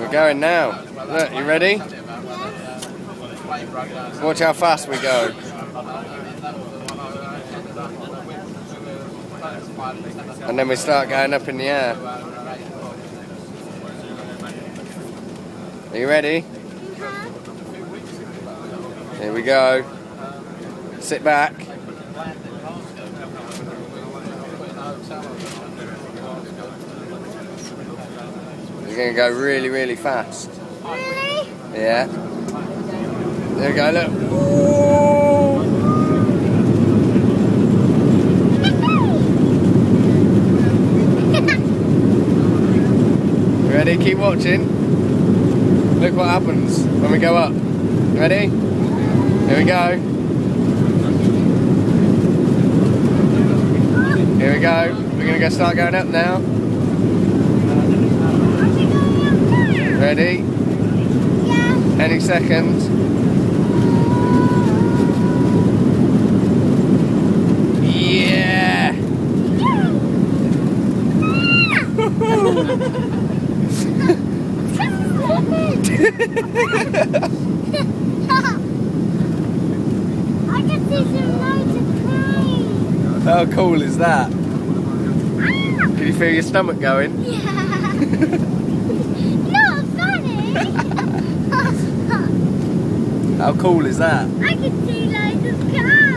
We're going now. Look, you ready? Watch how fast we go. And then we start going up in the air. Are you ready? Here we go. Sit back. You're going to go really, really fast. Really? Yeah. There we go, look. Ready? Keep watching. Look what happens when we go up. Ready? Here we go. Here we go. We're going to go start going up now. Ready? Yeah. Any second. Yeah! I can see some loads of cranes. How cool is that? Can you feel your stomach going? Yeah. Not funny. How cool is that? I can see loads of cars.